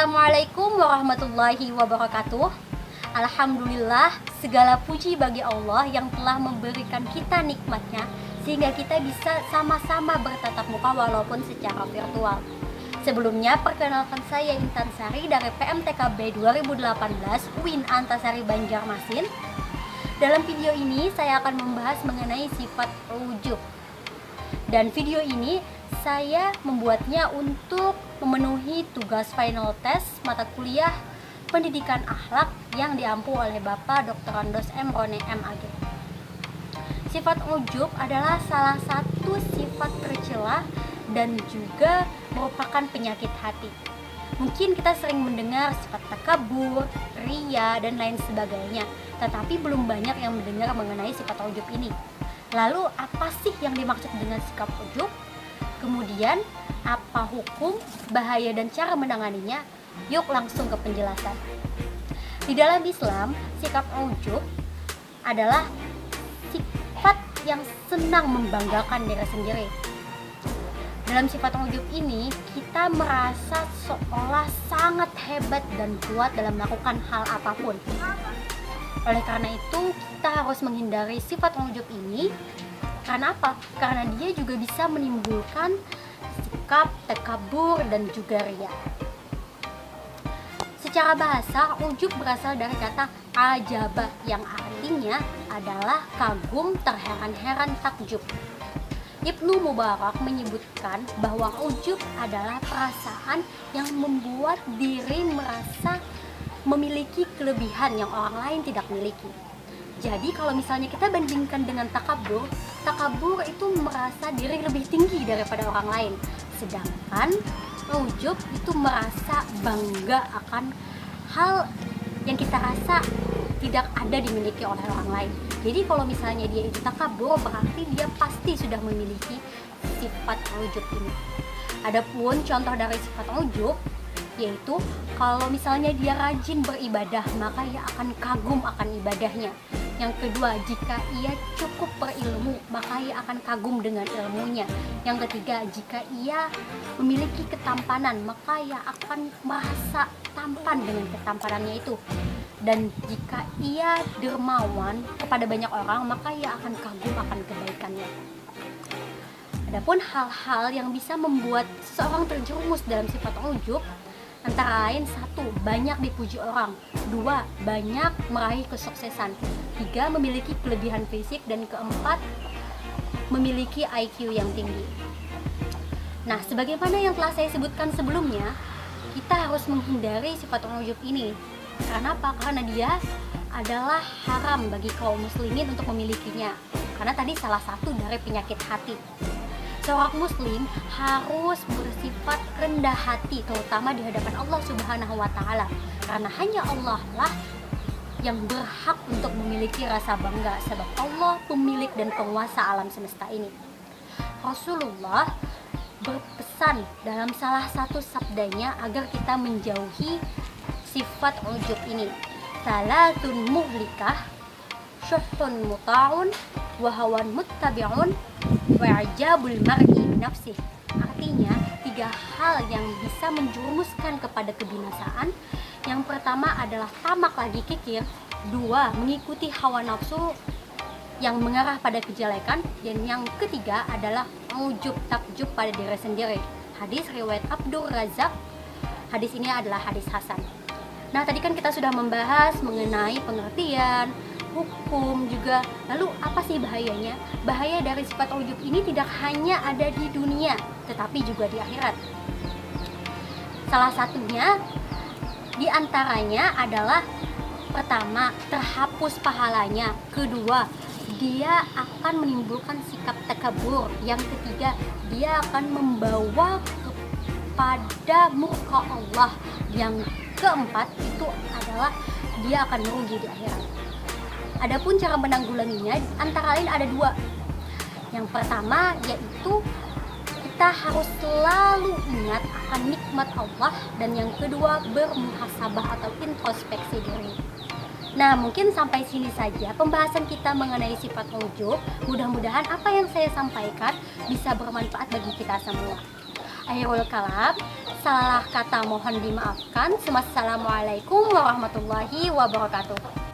Assalamualaikum warahmatullahi wabarakatuh. Alhamdulillah, segala puji bagi Allah yang telah memberikan kita nikmatnya sehingga kita bisa sama-sama bertatap muka walaupun secara virtual. Sebelumnya, perkenalkan saya Intan Sari dari PMTKB 2018 UIN Antasari Banjarmasin. Dalam video ini saya akan membahas mengenai sifat ujub. Dan video ini saya membuatnya untuk memenuhi tugas final test mata kuliah pendidikan akhlak yang diampu oleh Bapak Dr. Andos M. Rone MAG. Sifat ujub adalah salah satu sifat tercela dan juga merupakan penyakit hati. Mungkin kita sering mendengar sifat takabur, ria, dan lain sebagainya, tetapi belum banyak yang mendengar mengenai sifat ujub ini. Lalu apa sih yang dimaksud dengan sikap ujub? Kemudian apa hukum, bahaya, dan cara menanganinya? Yuk langsung ke penjelasan. Di dalam Islam, sikap ujub adalah sifat yang senang membanggakan diri sendiri. Dalam sifat ujub ini, kita merasa seolah sangat hebat dan kuat dalam melakukan hal apapun. Oleh karena itu, kita harus menghindari sifat ujub ini. Karena apa? Karena dia juga bisa menimbulkan sikap takabur dan juga ria. Secara bahasa, ujub berasal dari kata ajaba yang artinya adalah kagum, terheran-heran, takjub. Ibnu Mubarak menyebutkan bahwa ujub adalah perasaan yang membuat diri merasa memiliki kelebihan yang orang lain tidak miliki. Jadi kalau misalnya kita bandingkan dengan takabur itu merasa diri lebih tinggi daripada orang lain. Sedangkan ujub itu merasa bangga akan hal yang kita rasa tidak ada dimiliki oleh orang lain. Jadi kalau misalnya dia itu takabur, berarti dia pasti sudah memiliki sifat ujub ini. Adapun contoh dari sifat ujub yaitu kalau misalnya dia rajin beribadah, maka ia akan kagum akan ibadahnya. Yang kedua, jika ia cukup berilmu, maka ia akan kagum dengan ilmunya. Yang ketiga, jika ia memiliki ketampanan, maka ia akan merasa tampan dengan ketampanannya itu. Dan jika ia dermawan kepada banyak orang, maka ia akan kagum akan kebaikannya. Adapun hal-hal yang bisa membuat seseorang terjerumus dalam sifat ujub antara lain: 1. Banyak dipuji orang. 2. Banyak meraih kesuksesan. 3. Memiliki kelebihan fisik. Dan keempat, memiliki IQ yang tinggi. Nah, sebagaimana yang telah saya sebutkan sebelumnya, kita harus menghindari sifat ujub ini. Karena apa? Karena dia adalah haram bagi kaum muslimin untuk memilikinya. Karena tadi salah satu dari penyakit hati. Seorang muslim harus bersifat rendah hati, terutama di hadapan Allah Subhanahu wa Ta'ala, karena hanya Allah lah yang berhak untuk memiliki rasa bangga, sebab Allah pemilik dan penguasa alam semesta ini. Rasulullah berpesan dalam salah satu sabdanya agar kita menjauhi sifat ujub ini. Salatun muhlikah, syuhun muta'un, wahawan muttabi'un, wa'jabul mar'i nafsih. Artinya, 3 hal yang bisa menjerumuskan kepada kebinasaan. Yang pertama adalah tamak lagi kikir. 2. Mengikuti hawa nafsu yang mengarah pada kejelekan. Dan yang ketiga adalah ujub takjub pada diri sendiri. Hadis riwayat Abdur Razak. Hadis ini adalah hadis hasan. Nah, tadi kan kita sudah membahas mengenai pengertian, hukum juga. Lalu apa sih bahayanya? Bahaya dari sifat ujub ini tidak hanya ada di dunia, tetapi juga di akhirat. Salah satunya di antaranya adalah: pertama, terhapus pahalanya. Kedua, dia akan menimbulkan sikap takabur. Yang ketiga, dia akan membawa kepada murka Allah. Yang keempat itu adalah dia akan merugi di akhirat. Adapun cara menanggulanginya antara lain ada 2. Yang pertama yaitu kita harus selalu ingat akan nikmat Allah, dan yang kedua bermuhasabah atau introspeksi diri. Nah, mungkin sampai sini saja pembahasan kita mengenai sifat ujub. Mudah-mudahan apa yang saya sampaikan bisa bermanfaat bagi kita semua. Akhirul kalam, salah kata mohon dimaafkan. Wassalamualaikum warahmatullahi wabarakatuh.